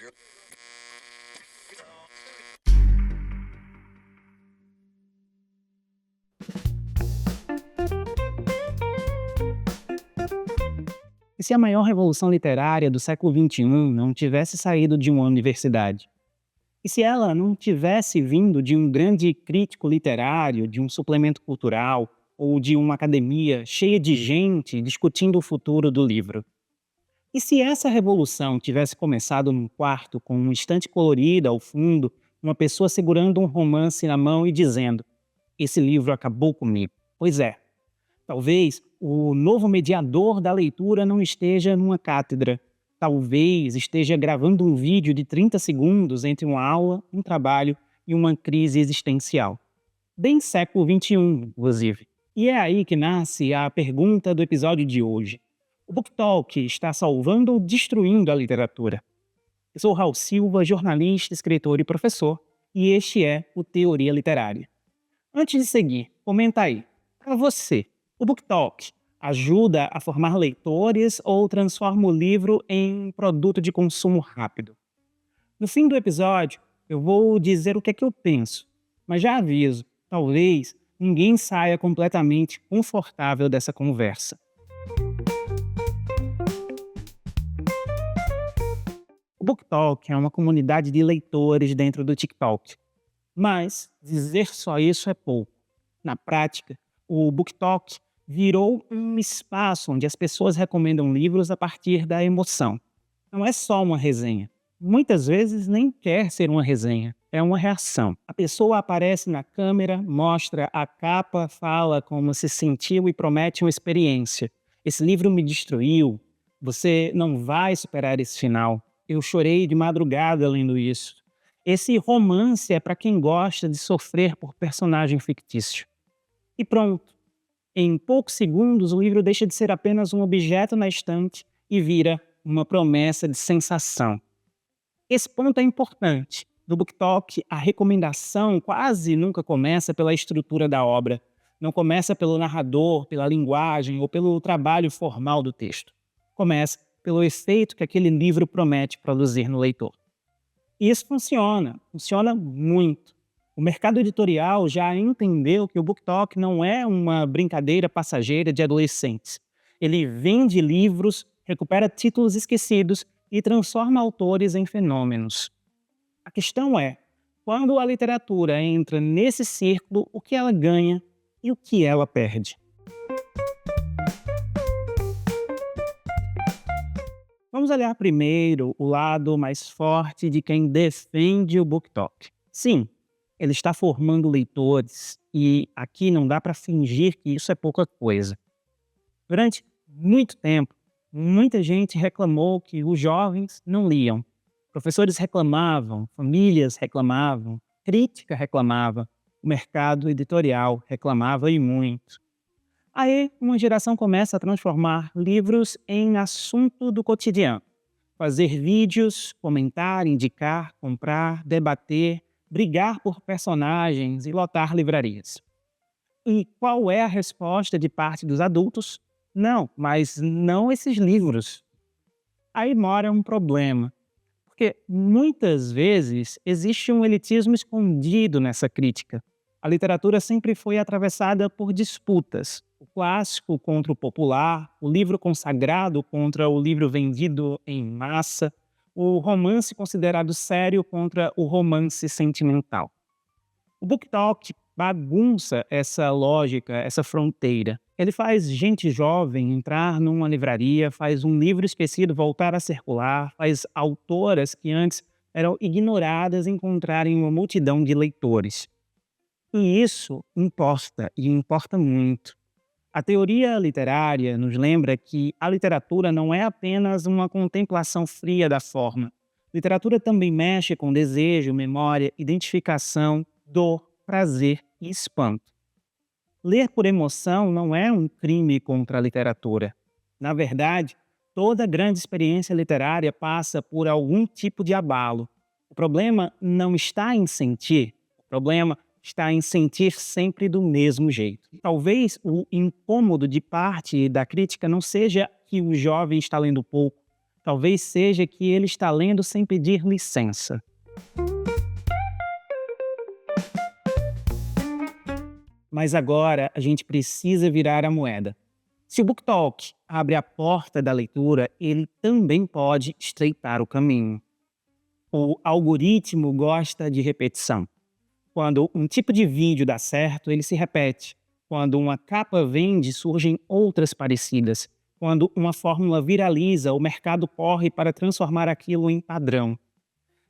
E se a maior revolução literária do século XXI não tivesse saído de uma universidade? E se ela não tivesse vindo de um grande crítico literário, de um suplemento cultural ou de uma academia cheia de gente discutindo o futuro do livro? E se essa revolução tivesse começado num quarto com uma estante colorida ao fundo, uma pessoa segurando um romance na mão e dizendo: "Esse livro acabou comigo"? Pois é, talvez o novo mediador da leitura não esteja numa cátedra. Talvez esteja gravando um vídeo de 30 segundos entre uma aula, um trabalho e uma crise existencial. Bem século XXI, inclusive. E é aí que nasce a pergunta do episódio de hoje. O BookTalk está salvando ou destruindo a literatura? Eu sou Raul Silva, jornalista, escritor e professor, e este é o Teoria Literária. Antes de seguir, comenta aí. Para você, o BookTalk ajuda a formar leitores ou transforma o livro em um produto de consumo rápido? No fim do episódio, eu vou dizer o que é que eu penso, mas já aviso, talvez ninguém saia completamente confortável dessa conversa. O BookTalk é uma comunidade de leitores dentro do TikTok, mas dizer só isso é pouco. Na prática, o BookTalk virou um espaço onde as pessoas recomendam livros a partir da emoção. Não é só uma resenha. Muitas vezes nem quer ser uma resenha, é uma reação. A pessoa aparece na câmera, mostra a capa, fala como se sentiu e promete uma experiência. Esse livro me destruiu, você não vai superar esse final. Eu chorei de madrugada lendo isso. Esse romance é para quem gosta de sofrer por personagem fictício. E pronto. Em poucos segundos, o livro deixa de ser apenas um objeto na estante e vira uma promessa de sensação. Esse ponto é importante. No BookTalk, a recomendação quase nunca começa pela estrutura da obra. Não começa pelo narrador, pela linguagem ou pelo trabalho formal do texto. Começa pelo efeito que aquele livro promete produzir no leitor. E isso funciona muito. O mercado editorial já entendeu que o BookTalk não é uma brincadeira passageira de adolescentes. Ele vende livros, recupera títulos esquecidos e transforma autores em fenômenos. A questão é, quando a literatura entra nesse círculo, o que ela ganha e o que ela perde? Vamos olhar primeiro o lado mais forte de quem defende o BookTalk. Sim, ele está formando leitores e aqui não dá para fingir que isso é pouca coisa. Durante muito tempo, muita gente reclamou que os jovens não liam. Professores reclamavam, famílias reclamavam, crítica reclamava, o mercado editorial reclamava e muito. Aí, uma geração começa a transformar livros em assunto do cotidiano. Fazer vídeos, comentar, indicar, comprar, debater, brigar por personagens e lotar livrarias. E qual é a resposta de parte dos adultos? Não, mas não esses livros. Aí mora um problema, porque muitas vezes existe um elitismo escondido nessa crítica. A literatura sempre foi atravessada por disputas. O clássico contra o popular, o livro consagrado contra o livro vendido em massa, o romance considerado sério contra o romance sentimental. O BookTalk bagunça essa lógica, essa fronteira. Ele faz gente jovem entrar numa livraria, faz um livro esquecido voltar a circular, faz autoras que antes eram ignoradas encontrarem uma multidão de leitores. E isso importa, e importa muito. A teoria literária nos lembra que a literatura não é apenas uma contemplação fria da forma. Literatura também mexe com desejo, memória, identificação, dor, prazer e espanto. Ler por emoção não é um crime contra a literatura. Na verdade, toda grande experiência literária passa por algum tipo de abalo. O problema não está em sentir, o problema está em sentir sempre do mesmo jeito. Talvez o incômodo de parte da crítica não seja que o jovem está lendo pouco, Talvez seja que ele está lendo sem pedir licença. Mas agora a gente precisa virar a moeda. Se o BookTalk abre a porta da leitura, ele também pode estreitar o caminho. O algoritmo gosta de repetição. Quando um tipo de vídeo dá certo, ele se repete. Quando uma capa vende, surgem outras parecidas. Quando uma fórmula viraliza, o mercado corre para transformar aquilo em padrão.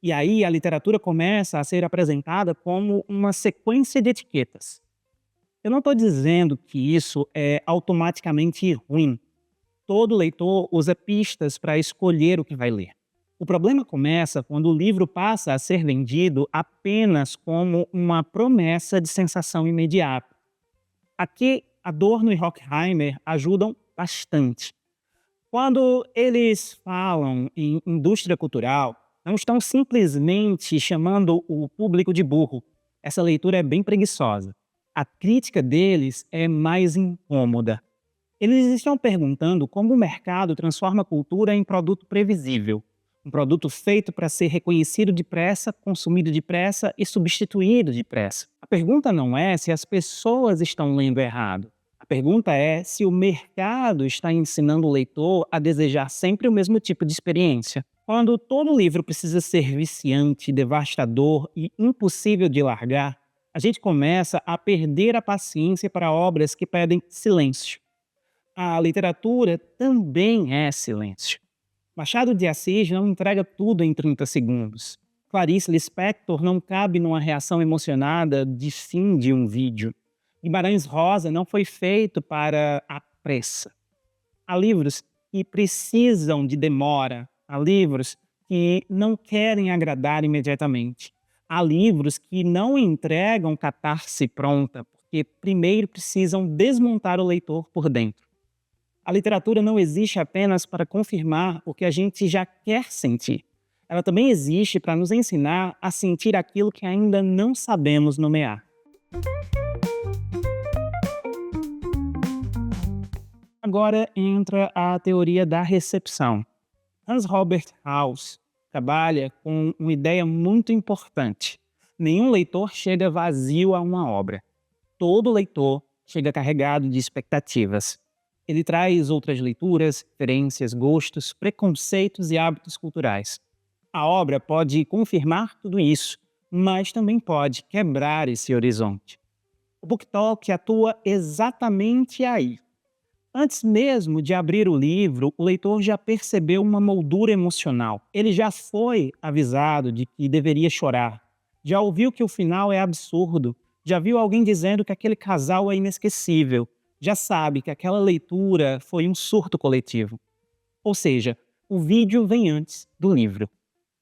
E aí a literatura começa a ser apresentada como uma sequência de etiquetas. Eu não estou dizendo que isso é automaticamente ruim. Todo leitor usa pistas para escolher o que vai ler. O problema começa quando o livro passa a ser vendido apenas como uma promessa de sensação imediata. Aqui, Adorno e Horkheimer ajudam bastante. Quando eles falam em indústria cultural, não estão simplesmente chamando o público de burro. Essa leitura é bem preguiçosa. A crítica deles é mais incômoda. Eles estão perguntando como o mercado transforma a cultura em produto previsível. Um produto feito para ser reconhecido depressa, consumido depressa e substituído depressa. A pergunta não é se as pessoas estão lendo errado. A pergunta é se o mercado está ensinando o leitor a desejar sempre o mesmo tipo de experiência. Quando todo livro precisa ser viciante, devastador e impossível de largar, a gente começa a perder a paciência para obras que pedem silêncio. A literatura também é silêncio. Machado de Assis não entrega tudo em 30 segundos. Clarice Lispector não cabe numa reação emocionada de fim de um vídeo. Guimarães Rosa não foi feito para a pressa. Há livros que precisam de demora. Há livros que não querem agradar imediatamente. Há livros que não entregam catarse pronta, porque primeiro precisam desmontar o leitor por dentro. A literatura não existe apenas para confirmar o que a gente já quer sentir. Ela também existe para nos ensinar a sentir aquilo que ainda não sabemos nomear. Agora entra a teoria da recepção. Hans Robert Haus trabalha com uma ideia muito importante. Nenhum leitor chega vazio a uma obra. Todo leitor chega carregado de expectativas. Ele traz outras leituras, referências, gostos, preconceitos e hábitos culturais. A obra pode confirmar tudo isso, mas também pode quebrar esse horizonte. O BookTalk atua exatamente aí. Antes mesmo de abrir o livro, o leitor já percebeu uma moldura emocional. Ele já foi avisado de que deveria chorar. Já ouviu que o final é absurdo. Já viu alguém dizendo que aquele casal é inesquecível. Já sabe que aquela leitura foi um surto coletivo. Ou seja, o vídeo vem antes do livro.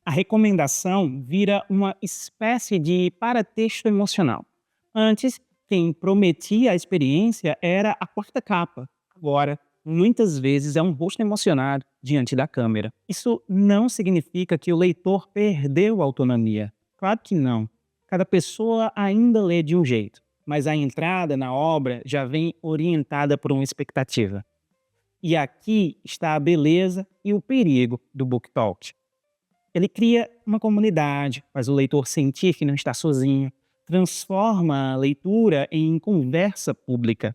A recomendação vira uma espécie de paratexto emocional. Antes, quem prometia a experiência era a quarta capa. Agora, muitas vezes é um rosto emocionado diante da câmera. Isso não significa que o leitor perdeu a autonomia. Claro que não. Cada pessoa ainda lê de um jeito, mas a entrada na obra já vem orientada por uma expectativa. E aqui está a beleza e o perigo do BookTalk. Ele cria uma comunidade, faz o leitor sentir que não está sozinho, transforma a leitura em conversa pública,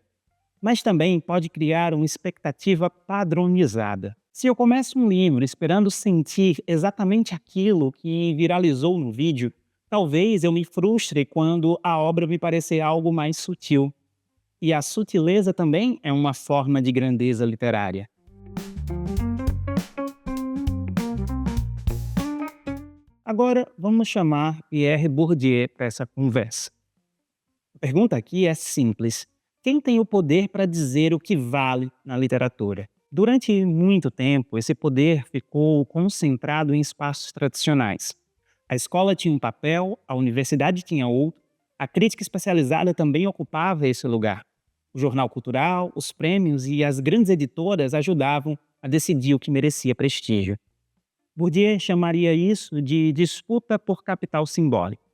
mas também pode criar uma expectativa padronizada. Se eu começo um livro esperando sentir exatamente aquilo que viralizou no vídeo, talvez eu me frustre quando a obra me parecer algo mais sutil. E a sutileza também é uma forma de grandeza literária. Agora, vamos chamar Pierre Bourdieu para essa conversa. A pergunta aqui é simples. Quem tem o poder para dizer o que vale na literatura? Durante muito tempo, esse poder ficou concentrado em espaços tradicionais. A escola tinha um papel, a universidade tinha outro, a crítica especializada também ocupava esse lugar. O jornal cultural, os prêmios e as grandes editoras ajudavam a decidir o que merecia prestígio. Bourdieu chamaria isso de disputa por capital simbólico.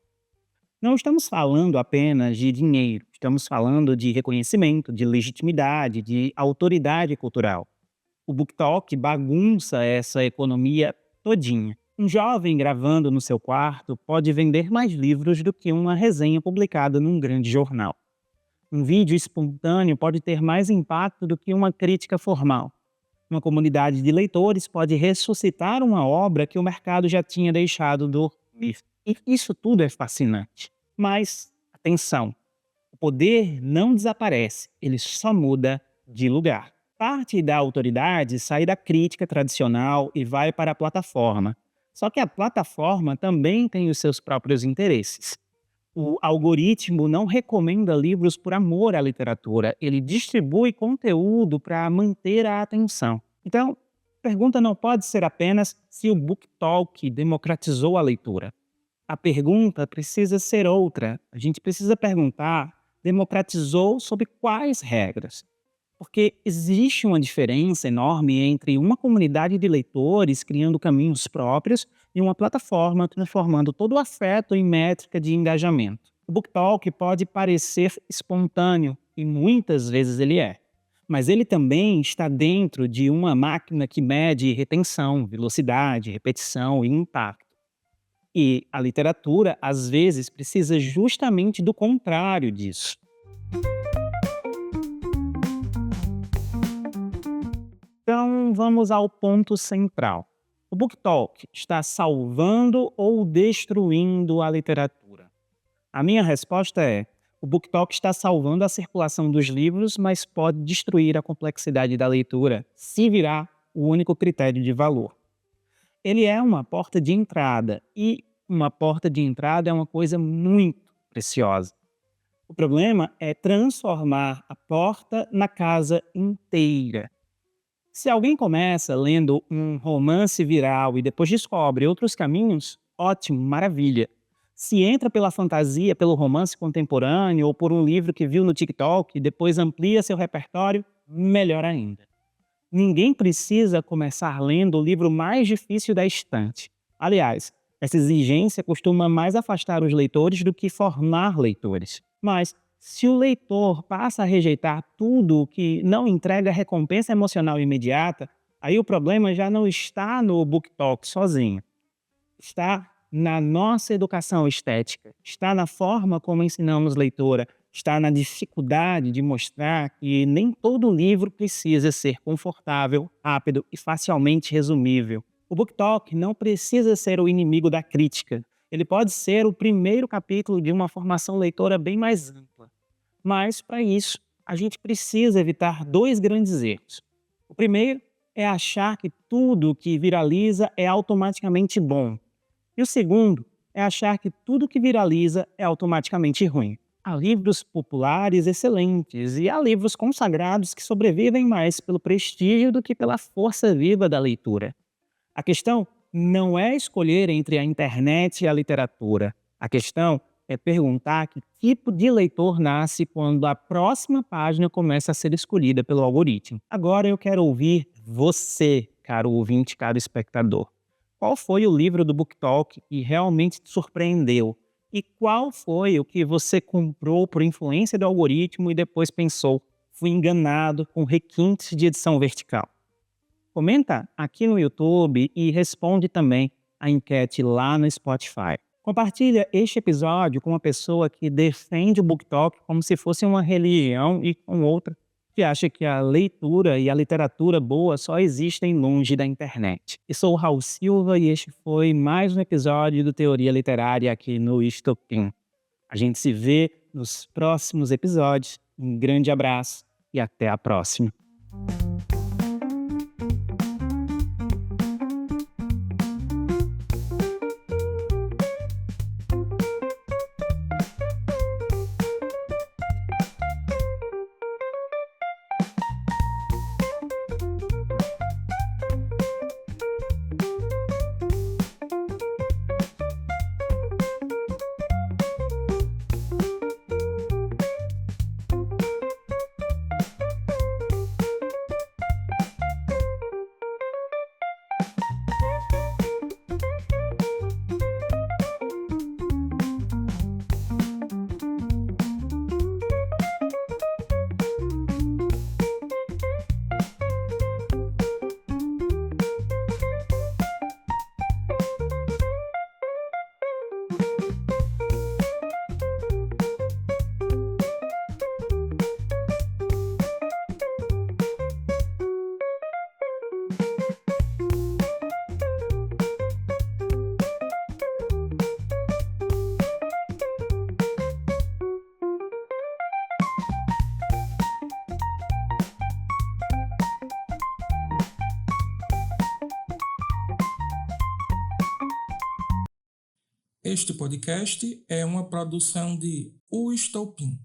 Não estamos falando apenas de dinheiro, estamos falando de reconhecimento, de legitimidade, de autoridade cultural. O BookTok bagunça essa economia todinha. Um jovem gravando no seu quarto pode vender mais livros do que uma resenha publicada num grande jornal. Um vídeo espontâneo pode ter mais impacto do que uma crítica formal. Uma comunidade de leitores pode ressuscitar uma obra que o mercado já tinha deixado dormir. E isso tudo é fascinante. Mas, atenção, o poder não desaparece, ele só muda de lugar. Parte da autoridade sai da crítica tradicional e vai para a plataforma. Só que a plataforma também tem os seus próprios interesses. O algoritmo não recomenda livros por amor à literatura, ele distribui conteúdo para manter a atenção. Então, a pergunta não pode ser apenas se o BookTalk democratizou a leitura. A pergunta precisa ser outra. A gente precisa perguntar: democratizou sob quais regras? Porque existe uma diferença enorme entre uma comunidade de leitores criando caminhos próprios e uma plataforma transformando todo o afeto em métrica de engajamento. O BookTalk pode parecer espontâneo, e muitas vezes ele é. Mas ele também está dentro de uma máquina que mede retenção, velocidade, repetição e impacto. E a literatura, às vezes, precisa justamente do contrário disso. Então, vamos ao ponto central. O BookTalk está salvando ou destruindo a literatura? A minha resposta é: o BookTalk está salvando a circulação dos livros, mas pode destruir a complexidade da leitura se virar o único critério de valor. Ele é uma porta de entrada, e uma porta de entrada é uma coisa muito preciosa. O problema é transformar a porta na casa inteira. Se alguém começa lendo um romance viral e depois descobre outros caminhos, ótimo, maravilha. Se entra pela fantasia, pelo romance contemporâneo ou por um livro que viu no TikTok e depois amplia seu repertório, melhor ainda. Ninguém precisa começar lendo o livro mais difícil da estante. Aliás, essa exigência costuma mais afastar os leitores do que formar leitores. Mas, se o leitor passa a rejeitar tudo que não entrega recompensa emocional imediata, aí o problema já não está no BookTalk sozinho. Está na nossa educação estética, está na forma como ensinamos leitura, está na dificuldade de mostrar que nem todo livro precisa ser confortável, rápido e facilmente resumível. O BookTalk não precisa ser o inimigo da crítica. Ele pode ser o primeiro capítulo de uma formação leitora bem mais ampla. Mas, para isso, a gente precisa evitar dois grandes erros. O primeiro é achar que tudo que viraliza é automaticamente bom. E o segundo é achar que tudo que viraliza é automaticamente ruim. Há livros populares excelentes e há livros consagrados que sobrevivem mais pelo prestígio do que pela força viva da leitura. A questão não é escolher entre a internet e a literatura. A questão é perguntar que tipo de leitor nasce quando a próxima página começa a ser escolhida pelo algoritmo. Agora eu quero ouvir você, caro ouvinte, caro espectador. Qual foi o livro do BookTalk que realmente te surpreendeu? E qual foi o que você comprou por influência do algoritmo e depois pensou: fui enganado com requintes de edição vertical? Comenta aqui no YouTube e responde também a enquete lá no Spotify. Compartilha este episódio com uma pessoa que defende o BookTalk como se fosse uma religião e com outra que acha que a leitura e a literatura boa só existem longe da internet. Eu sou o Raul Silva e este foi mais um episódio do Teoria Literária aqui no Estopim. A gente se vê nos próximos episódios. Um grande abraço e até a próxima. Este podcast é uma produção de O Estopim,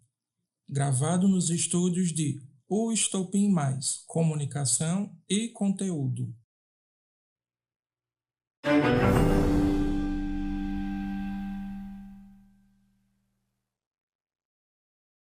gravado nos estúdios de O Estopim Mais, Comunicação e Conteúdo.